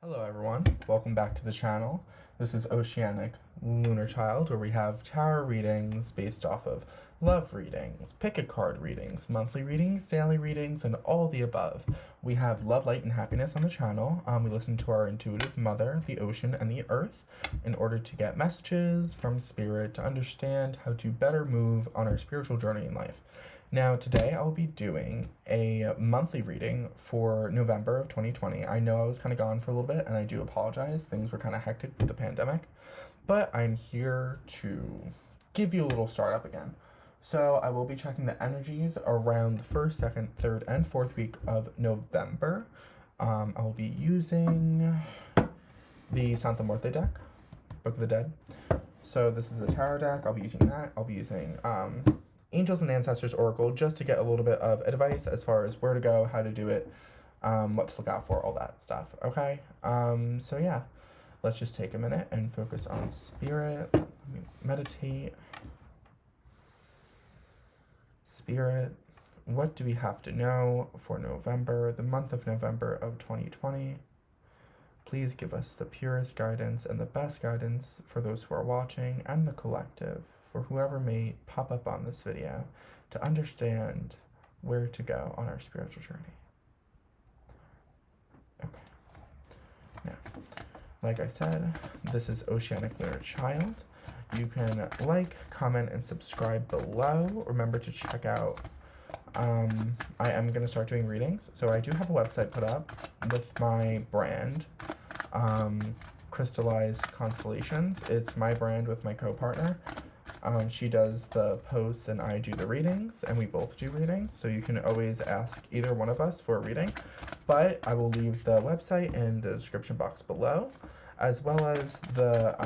Hello everyone, welcome back to the channel. This is Oceaniclunarchild, where we have tarot readings based off of love readings, pick a card readings, monthly readings, daily readings, and all the above. We have love, light, and happiness on the channel. We listen to our intuitive mother, the ocean, and the earth in order to get messages from spirit to understand how to better move on our spiritual journey in life. Now, today I'll be doing a monthly reading for November of 2020. I know I was kind of gone for a little bit, and I do apologize. Things were kind of hectic with the pandemic, but I'm here to give you a little startup again. So I will be checking the energies around the 1st, 2nd, 3rd, and 4th week of November. I will be using the Santa Muerte deck, Book of the Dead. So this is a tarot deck. I'll be using that. I'll be using Angels and Ancestors Oracle, just to get a little bit of advice as far as where to go, how to do it, what to look out for, all that stuff, okay? So yeah, let's just take a minute and focus on spirit. Let me meditate. Spirit, what do we have to know for November, the month of November of 2020? Please give us the purest guidance and the best guidance for those who are watching and the collective, for whoever may pop up on this video, to understand where to go on our spiritual journey. Okay. Now, like I said, this is Oceaniclunarchild. You can like, comment, and subscribe below. Remember to check out, I am going to start doing readings. So I do have a website put up with my brand, Crystalized Constellations. It's my brand with my co-partner. She does the posts and I do the readings, and we both do readings, so you can always ask either one of us for a reading. But I will leave the website in the description box below, as well as the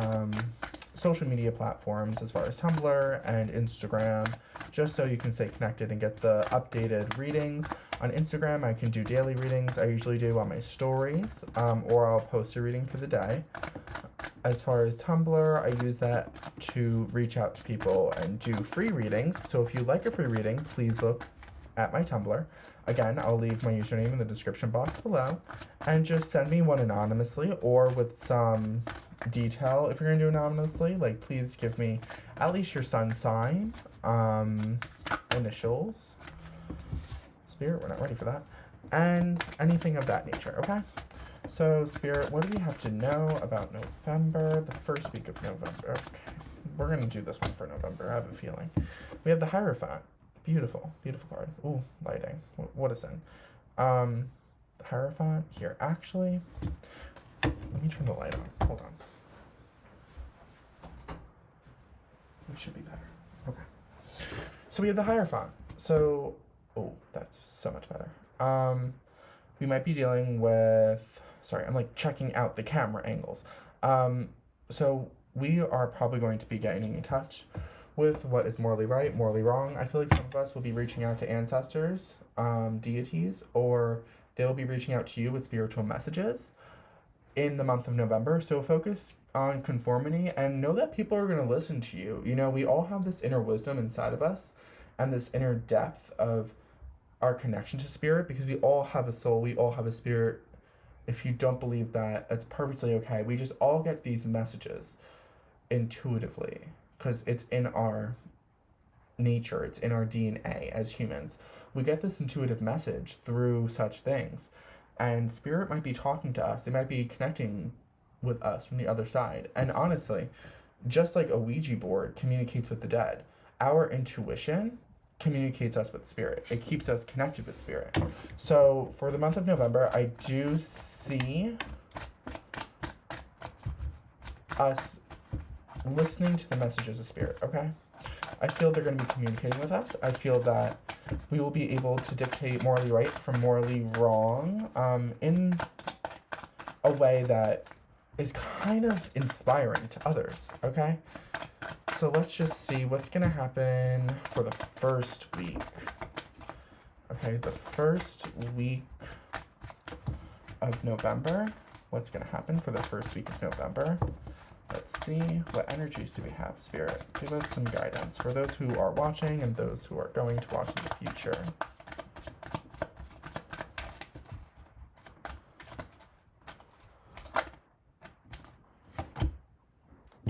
social media platforms as far as Tumblr and Instagram, just so you can stay connected and get the updated readings. On Instagram, I can do daily readings. I usually do on my stories, or I'll post a reading for the day. As far as Tumblr, I use that to reach out to people and do free readings. So if you like a free reading, please look at my Tumblr. Again, I'll leave my username in the description box below. And just send me one anonymously or with some detail. If you're going to do anonymously, like, please give me at least your sun sign, initials. Spirit, we're not ready for that. And anything of that nature, okay? So, Spirit, what do we have to know about November, the first week of November? Okay, we're going to do this one for November, I have a feeling. We have the Hierophant. Beautiful, beautiful card. Ooh, lighting. What a sin. Hierophant, here, actually, let me turn the light on. Hold on. It should be better. Okay. So we have the Hierophant. So, oh, that's so much better. We might be dealing with... Sorry, I'm like checking out the camera angles. So we are probably going to be getting in touch with what is morally right, morally wrong. I feel like some of us will be reaching out to ancestors, deities, or they will be reaching out to you with spiritual messages in the month of November. So focus on conformity and know that people are going to listen to you. You know, we all have this inner wisdom inside of us and this inner depth of our connection to spirit, because we all have a soul, we all have a spirit. If you don't believe that, it's perfectly okay. We just all get these messages intuitively because it's in our nature, it's in our DNA as humans. We get this intuitive message through such things, and spirit might be talking to us. They might be connecting with us from the other side. And honestly, just like a Ouija board communicates with the dead, our intuition communicates us with spirit. It keeps us connected with spirit. So for the month of November, I do see us listening to the messages of spirit, okay? I feel they're going to be communicating with us. I feel that we will be able to dictate morally right from morally wrong in a way that is kind of inspiring to others, okay? So let's just see what's going to happen for the first week. Okay, the first week of November. What's going to happen for the first week of November? Let's see. What energies do we have, Spirit? Give us some guidance for those who are watching and those who are going to watch in the future.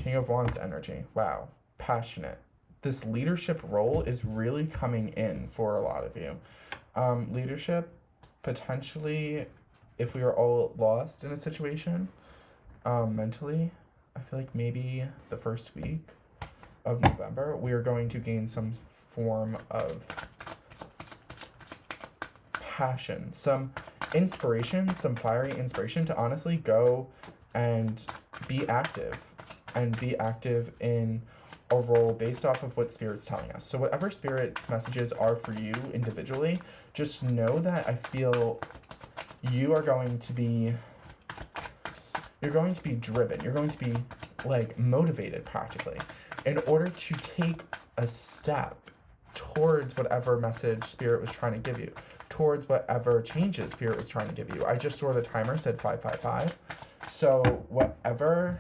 King of Wands energy. Wow. Passionate. This leadership role is really coming in for a lot of you. Leadership, potentially, if we are all lost in a situation, mentally, I feel like maybe the first week of November, we are going to gain some form of passion, some inspiration, some fiery inspiration to honestly go and be active in a role based off of what Spirit's telling us. So whatever Spirit's messages are for you individually, just know that I feel you're going to be driven. You're going to be like motivated practically in order to take a step towards whatever message Spirit was trying to give you, towards whatever changes Spirit was trying to give you. I just saw the timer said 555. So whatever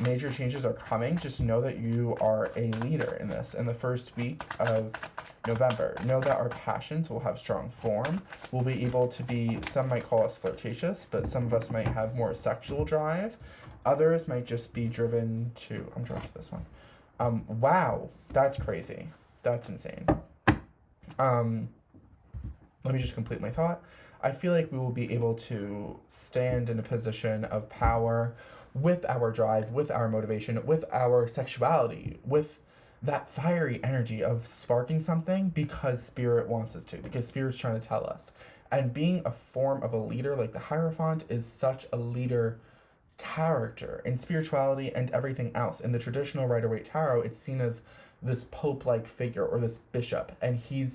major changes are coming, just know that you are a leader in this in the first week of November. Know that our passions will have strong form. We'll be able to be, some might call us flirtatious, but some of us might have more sexual drive. Others might just be driven to, I'm drawn to this one. Wow, that's crazy. That's insane. Let me just complete my thought. I feel like we will be able to stand in a position of power with our drive, with our motivation, with our sexuality, with that fiery energy of sparking something because Spirit wants us to, because Spirit's trying to tell us. And being a form of a leader, like the Hierophant, is such a leader character in spirituality and everything else. In the traditional Rider-Waite Tarot, it's seen as this pope-like figure or this bishop, and he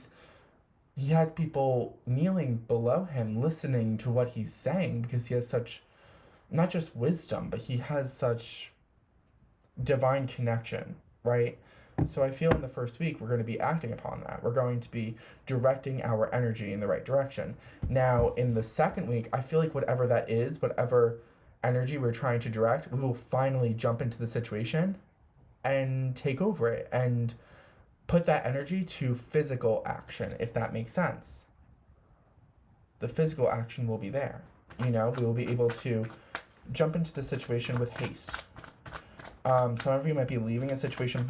has people kneeling below him listening to what he's saying because he has such, not just wisdom, but he has such divine connection, right? So I feel in the first week we're going to be acting upon that. We're going to be directing our energy in the right direction. Now, in the second week, I feel like whatever that is, whatever energy we're trying to direct, we will finally jump into the situation and take over it and put that energy to physical action, if that makes sense. The physical action will be there. We will be able to jump into the situation with haste. Some of you might be leaving a situation,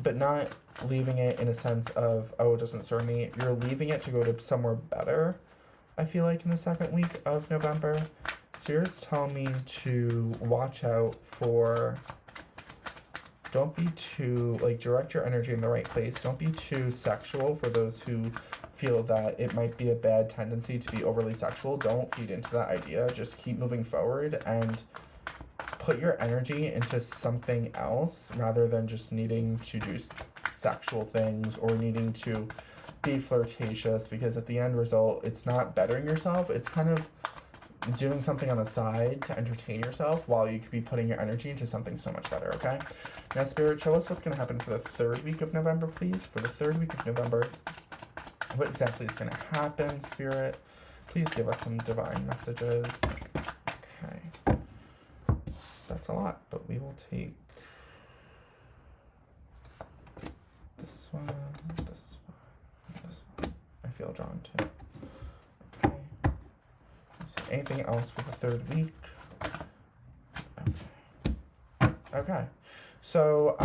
but not leaving it in a sense of, oh, it doesn't serve me. You're leaving it to go to somewhere better, I feel like, in the second week of November. Spirit's telling me to watch out for, don't be too, direct your energy in the right place. Don't be too sexual for those who feel that it might be a bad tendency to be overly sexual. Don't feed into that idea. Just keep moving forward and put your energy into something else rather than just needing to do sexual things or needing to be flirtatious, because at the end result, it's not bettering yourself. It's kind of doing something on the side to entertain yourself while you could be putting your energy into something so much better, okay? Now, Spirit, show us what's going to happen for the third week of November, please. For the third week of November, what exactly is going to happen, Spirit? Please give us some divine messages. Okay. That's a lot, but we will take this one, this one, this one. I feel drawn to. Okay. Anything else for the third week? Okay. So,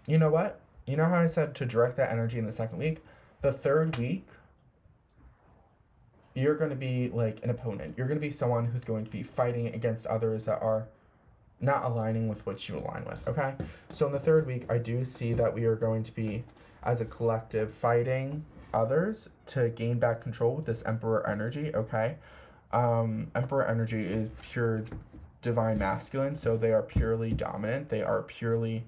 you know what? You know how I said to direct that energy in the second week? The third week, you're going to be like an opponent. You're going to be someone who's going to be fighting against others that are not aligning with what you align with, okay? So in the third week, I do see that we are going to be, as a collective, fighting others to gain back control with this Emperor energy, okay? Emperor energy is pure divine masculine, so they are purely dominant. They are purely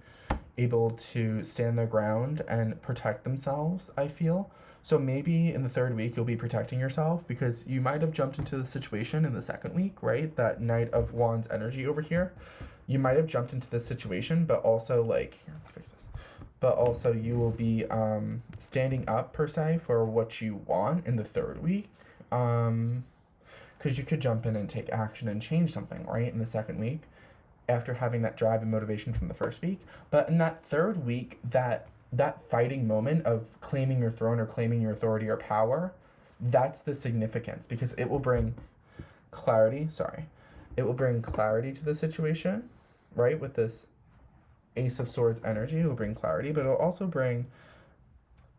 able to stand their ground and protect themselves, I feel. So maybe in the third week, you'll be protecting yourself because you might have jumped into the situation in the second week, right? That Knight of Wands energy over here. You might have jumped into this situation, but also here, fix this. But also you will be standing up, per se, for what you want in the third week. Because you could jump in and take action and change something, right, in the second week after having that drive and motivation from the first week. But in that third week, that fighting moment of claiming your throne or claiming your authority or power, that's the significance, because it will bring clarity, It will bring clarity to the situation, right? With this Ace of Swords energy, it will bring clarity, but it will also bring,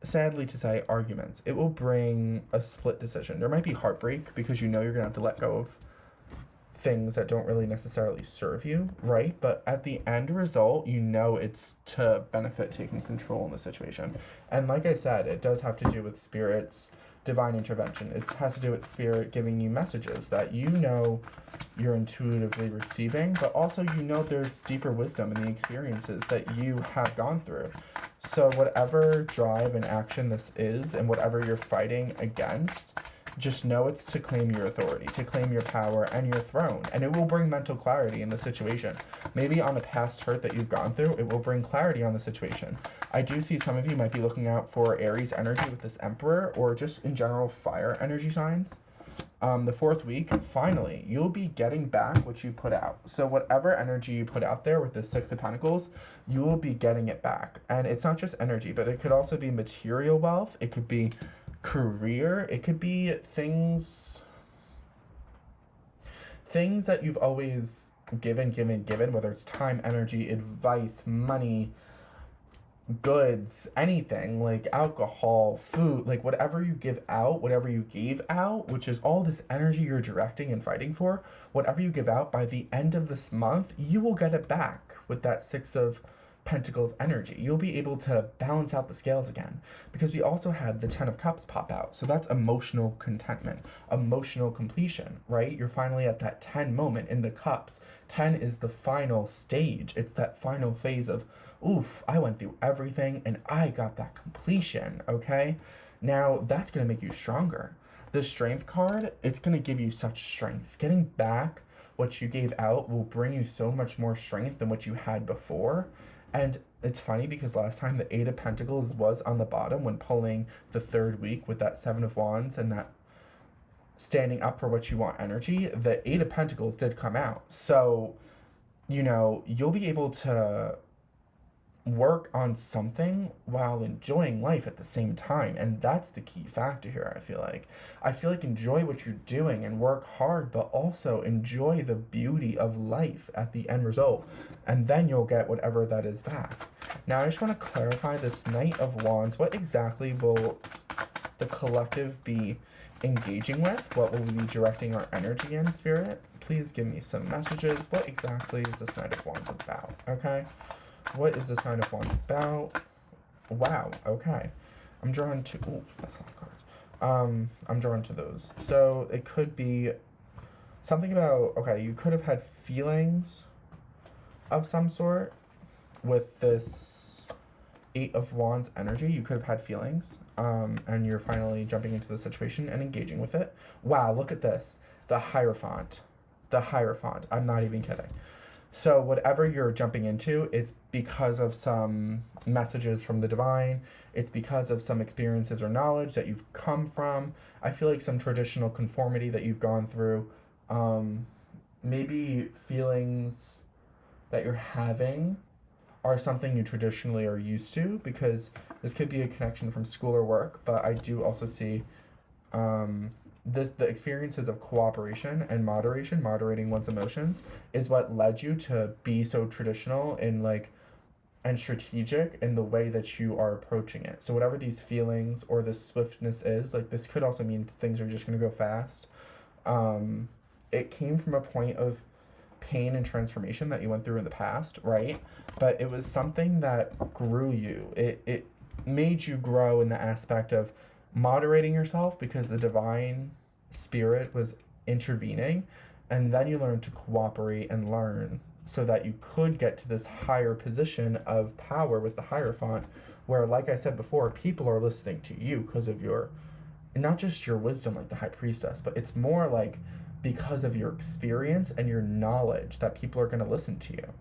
sadly to say, arguments. It will bring a split decision. There might be heartbreak because you know you're going to have to let go of things that don't really necessarily serve you, right? But at the end result, you know it's to benefit taking control in the situation. And like I said, it does have to do with Spirit's divine intervention. It has to do with Spirit giving you messages that you know you're intuitively receiving, but also you know there's deeper wisdom in the experiences that you have gone through. So whatever drive and action this is, and whatever you're fighting against, just know it's to claim your authority, to claim your power and your throne. And it will bring mental clarity in the situation. Maybe on a past hurt that you've gone through, it will bring clarity on the situation. I do see some of you might be looking out for Aries energy with this Emperor, or just in general fire energy signs. The 4th week, finally, you'll be getting back what you put out. So whatever energy you put out there with the 6 of Pentacles, you will be getting it back. And it's not just energy, but it could also be material wealth. It could be career. It could be things that you've always given, whether it's time, energy, advice, money, goods, anything, like alcohol, food, like whatever you give out, whatever you gave out, which is all this energy you're directing and fighting for, whatever you give out, by the end of this month, you will get it back with that 6 of Pentacles energy. You'll be able to balance out the scales again, because we also had the 10 of Cups pop out. So that's emotional contentment, emotional completion, right? You're finally at that 10 moment in the Cups. 10 is the final stage. It's that final phase of, oof, I went through everything and I got that completion, okay? Now that's going to make you stronger. The Strength card, it's going to give you such strength. Getting back what you gave out will bring you so much more strength than what you had before. And it's funny because last time the 8 of Pentacles was on the bottom when pulling the 3rd week with that 7 of Wands and that standing up for what you want energy, the 8 of Pentacles did come out. So, you know, you'll be able to work on something while enjoying life at the same time, and that's the key factor here. I feel like enjoy what you're doing and work hard, but also enjoy the beauty of life at the end result, and then you'll get whatever that is back. Now I just want to clarify this Knight of Wands. What exactly will the collective be engaging with? What will we be directing our energy in, Spirit? Please give me some messages. What exactly is this Knight of Wands about? Okay, what is this Knight of Wands about? Wow, okay. I'm drawn to... Oh, that's a lot of cards. I'm drawn to those. So it could be something about... Okay, you could have had feelings of some sort with this 8 of Wands energy. You could have had feelings. And you're finally jumping into the situation and engaging with it. Wow, look at this. The Hierophant. The Hierophant. I'm not even kidding. So whatever you're jumping into, it's because of some messages from the divine. It's because of some experiences or knowledge that you've come from. I feel like some traditional conformity that you've gone through. Maybe feelings that you're having are something you traditionally are used to, because this could be a connection from school or work. But I do also see the experiences of cooperation and moderation, moderating one's emotions, is what led you to be so traditional and strategic in the way that you are approaching it. So whatever these feelings or this swiftness is, like, this could also mean things are just going to go fast. It came from a point of pain and transformation that you went through in the past, right? But it was something that grew you. It made you grow in the aspect of moderating yourself because the divine spirit was intervening, and then you learned to cooperate and learn so that you could get to this higher position of power with the Hierophant, where, like I said before, people are listening to you because of your, not just your wisdom like the High Priestess, but it's more like because of your experience and your knowledge that people are going to listen to you,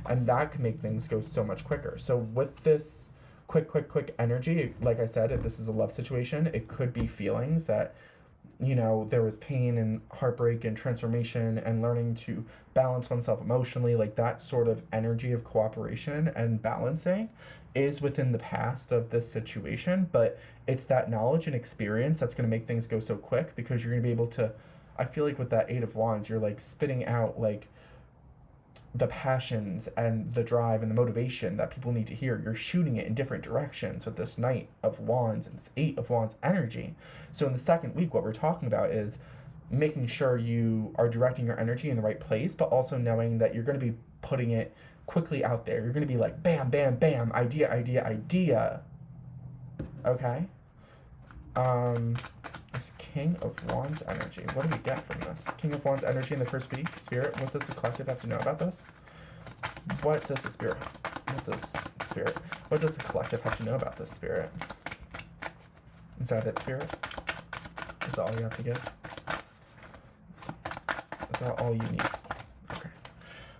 and that can make things go so much quicker. So with this quick energy, like I said, if this is a love situation, it could be feelings that, you know, there was pain and heartbreak and transformation and learning to balance oneself emotionally, like that sort of energy of cooperation and balancing is within the past of this situation. But it's that knowledge and experience that's going to make things go so quick, because you're going to be able to I feel like with that Eight of Wands, you're like spitting out like the passions and the drive and the motivation that people need to hear. You're shooting it in different directions with this Knight of Wands and this Eight of Wands energy. So in the second week, what we're talking about is making sure you are directing your energy in the right place, but also knowing that you're going to be putting it quickly out there. You're going to be like, bam, bam, bam, idea, idea, idea. Okay? This King of Wands energy. What do we get from this? King of Wands energy in the first week. Spirit, what does the collective have to know about this? What does the spirit, what does the collective have to know about this, Spirit? Is that it, Spirit? Is that all you have to give? Is that all you need? Okay.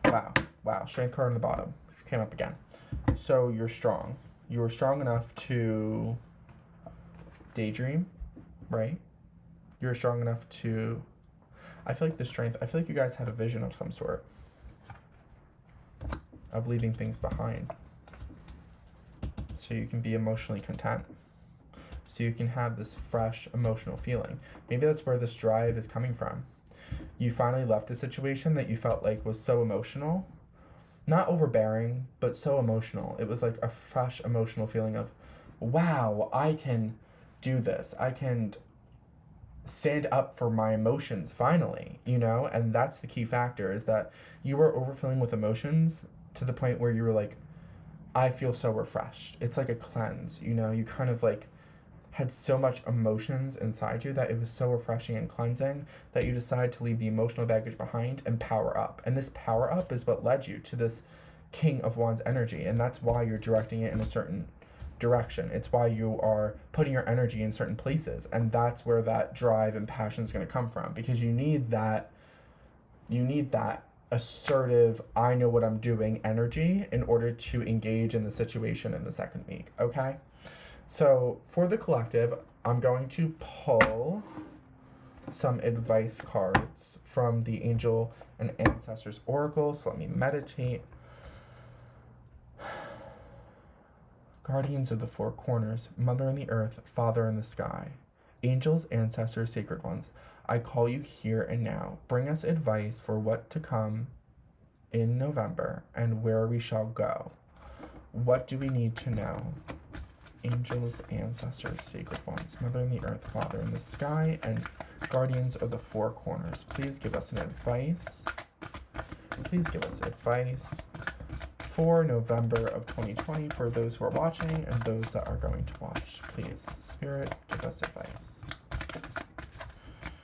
Wow. Wow. Strength card on the bottom. Came up again. So you're strong. You were strong enough to daydream, right? You're strong enough to... I feel like the strength... I feel like you guys had a vision of some sort. Of leaving things behind. So you can be emotionally content. So you can have this fresh emotional feeling. Maybe that's where this drive is coming from. You finally left a situation that you felt like was so emotional. Not overbearing, but so emotional. It was like a fresh emotional feeling of, wow, I can do this. I can stand up for my emotions finally, you know? And that's the key factor, is that you were overfilling with emotions to the point where you were like, I feel so refreshed. It's like a cleanse, you know? You kind of like had so much emotions inside you that it was so refreshing and cleansing that you decided to leave the emotional baggage behind and power up. And this power up is what led you to this King of Wands energy. And that's why you're directing it in a certain direction. It's why you are putting your energy in certain places. And that's where that drive and passion is going to come from, because you need that assertive, I know what I'm doing energy in order to engage in the situation in the second week. Okay? So for the collective, I'm going to pull some advice cards from the Angel and Ancestors Oracle. So let me meditate. Guardians of the Four Corners, Mother in the Earth, Father in the Sky, Angels, Ancestors, Sacred Ones, I call you here and now. Bring us advice for what to come in November and where we shall go. What do we need to know? Angels, Ancestors, Sacred Ones, Mother in the Earth, Father in the Sky, and Guardians of the Four Corners. Please give us an advice. Please give us advice for November of 2020 for those who are watching and those that are going to watch. Please, Spirit, give us advice.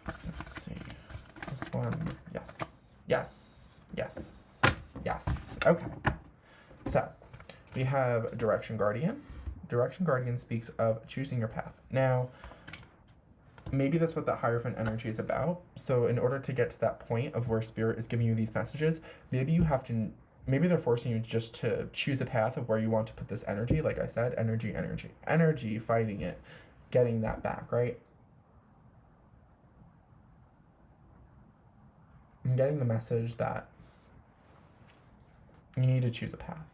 Let's see. This one, yes. Yes. Yes. Yes. Okay. So, we have Direction Guardian. Direction Guardian speaks of choosing your path. Now, maybe that's what the Hierophant energy is about. So in order to get to that point of where Spirit is giving you these messages, maybe they're forcing you just to choose a path of where you want to put this energy. Like I said, energy, fighting it, getting that back, right? I'm getting the message that you need to choose a path.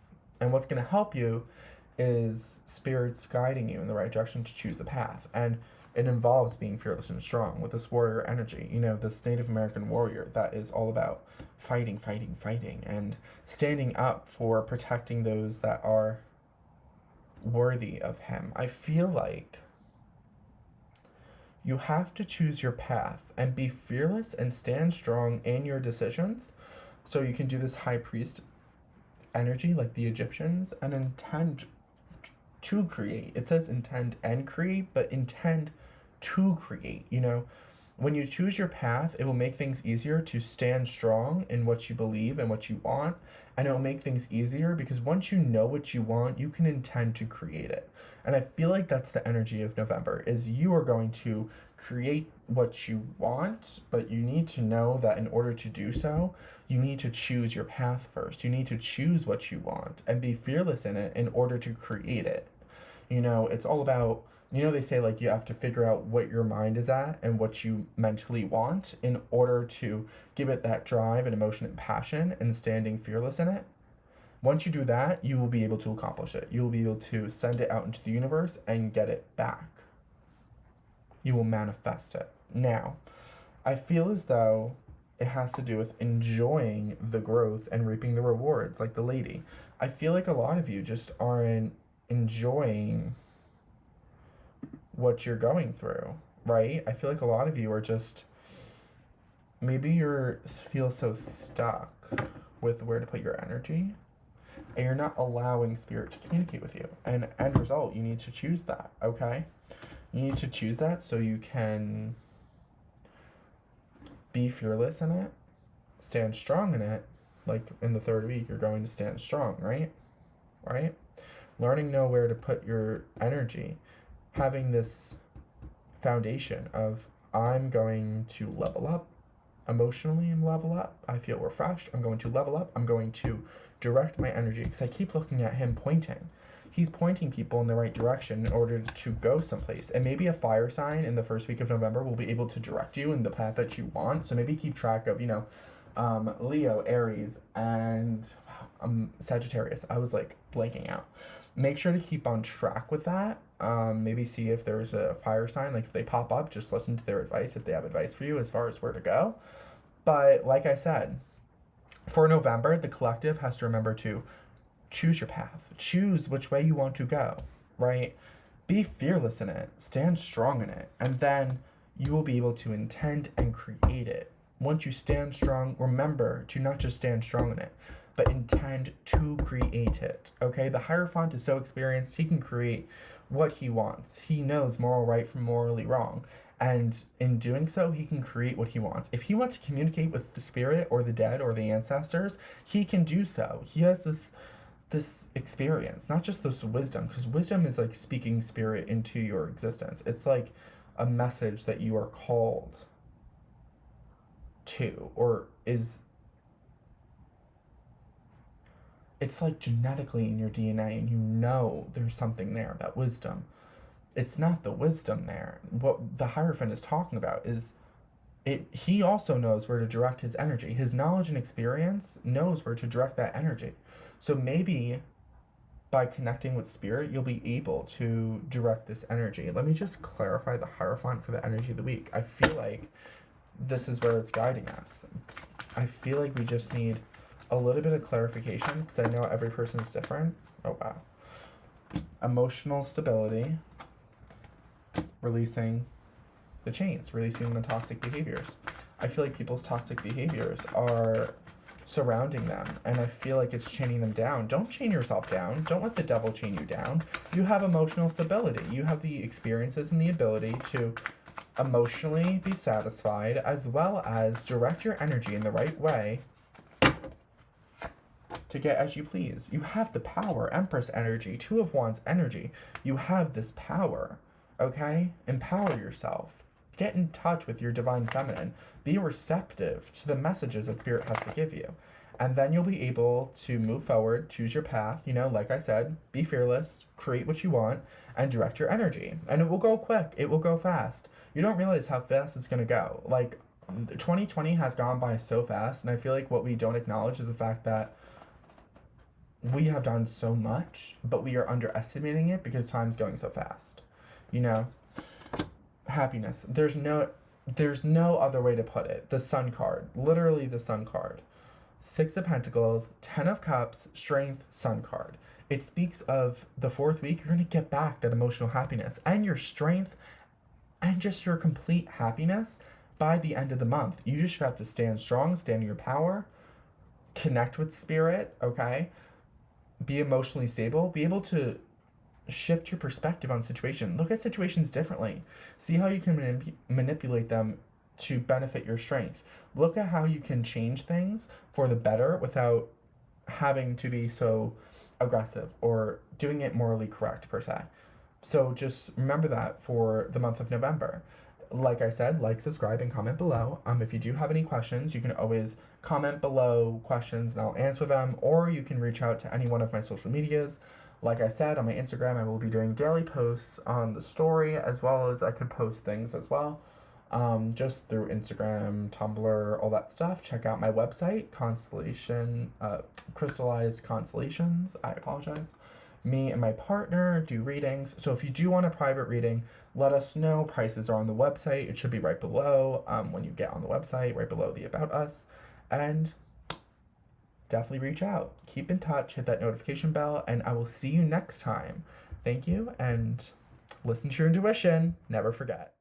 And what's going to help you is Spirit's guiding you in the right direction to choose the path. And it involves being fearless and strong with this warrior energy, you know, this Native American warrior that is all about fighting, and standing up for protecting those that are worthy of him. I feel like you have to choose your path and be fearless and stand strong in your decisions, so you can do this high priest energy like the Egyptians and intend to create. It says intend and create, but intend to create. You know, when you choose your path, it will make things easier to stand strong in what you believe and what you want, and it will make things easier because once you know what you want, you can intend to create it. And I feel like that's the energy of November, is you are going to create what you want, but you need to know that in order to do so, you need to choose your path first. You need to choose what you want and be fearless in it in order to create it. You know, it's all about, you know, they say like you have to figure out what your mind is at and what you mentally want in order to give it that drive and emotion and passion and standing fearless in it. Once you do that, you will be able to accomplish it. You will be able to send it out into the universe and get it back. You will manifest it. Now, I feel as though it has to do with enjoying the growth and reaping the rewards, like the lady. I feel like a lot of you just aren't enjoying what you're going through, right? I feel like a lot of you are just, maybe you're feel so stuck with where to put your energy, and you're not allowing spirit to communicate with you. And end result, you need to choose that, okay? You need to choose that so you can be fearless in it, stand strong in it. Like in the third week, you're going to stand strong, right? Right? Learning know where to put your energy, having this foundation of, I'm going to level up emotionally and level up. I feel refreshed. I'm going to level up. I'm going to direct my energy, because I keep looking at him pointing. He's pointing people in the right direction in order to go someplace. And maybe a fire sign in the first week of November will be able to direct you in the path that you want. So maybe keep track of, Leo, Aries, and Sagittarius. I was like blanking out. Make sure to keep on track with that. Maybe see if there's a fire sign. Like if they pop up, just listen to their advice if they have advice for you as far as where to go. But like I said, for November, the collective has to remember to choose your path. Choose which way you want to go, right? Be fearless in it. Stand strong in it. And then you will be able to intend and create it. Once you stand strong, remember to not just stand strong in it, but intend to create it, okay? The Hierophant is so experienced, he can create what he wants. He knows moral right from morally wrong. And in doing so, he can create what he wants. If he wants to communicate with the spirit or the dead or the ancestors, he can do so. He has this experience, not just this wisdom, because wisdom is like speaking spirit into your existence. It's like a message that you are called to, or is, it's like genetically in your DNA, and you know there's something there, that wisdom. It's not the wisdom there. What the Hierophant is talking about is he also knows where to direct his energy. His knowledge and experience knows where to direct that energy. So maybe by connecting with spirit, you'll be able to direct this energy. Let me just clarify the Hierophant for the energy of the week. I feel like this is where it's guiding us. I feel like we just need a little bit of clarification, because I know every person is different. Oh, wow. Emotional stability, releasing the chains, releasing the toxic behaviors. I feel like people's toxic behaviors are surrounding them, and I feel like it's chaining them down. Don't chain yourself down. Don't let the devil chain you down. You have emotional stability. You have the experiences and the ability to emotionally be satisfied, as well as direct your energy in the right way to get as you please. You have the power. Empress energy, Two of Wands energy. You have this power, okay? Empower yourself. Get in touch with your divine feminine. Be receptive to the messages that spirit has to give you. And then you'll be able to move forward, choose your path, like I said, be fearless, create what you want, and direct your energy. And it will go quick. It will go fast. You don't realize how fast it's going to go. Like, 2020 has gone by so fast, and I feel like what we don't acknowledge is the fact that we have done so much, but we are underestimating it because time's going so fast. Happiness. There's no other way to put it. The Sun card. Literally the Sun card. 6 of Pentacles, 10 of Cups, Strength, Sun card. It speaks of the 4th week, you're going to get back that emotional happiness and your strength and just your complete happiness by the end of the month. You just have to stand strong, stand in your power, connect with spirit, okay? Be emotionally stable, be able to shift your perspective on situation. Look at situations differently. See how you can manipulate them to benefit your strength. Look at how you can change things for the better without having to be so aggressive or doing it morally correct, per se. So just remember that for the month of November. Like I said, like, subscribe, and comment below. If you do have any questions, you can always comment below questions and I'll answer them, or you can reach out to any one of my social medias. Like I said, on my Instagram, I will be doing daily posts on the story, as well as I could post things as well, just through Instagram, Tumblr, all that stuff. Check out my website, Crystalized Constellations. I apologize. Me and my partner do readings. So if you do want a private reading, let us know. Prices are on the website. It should be right below when you get on the website, right below the About Us. And definitely reach out. Keep in touch, hit that notification bell, and I will see you next time. Thank you, and listen to your intuition. Never forget.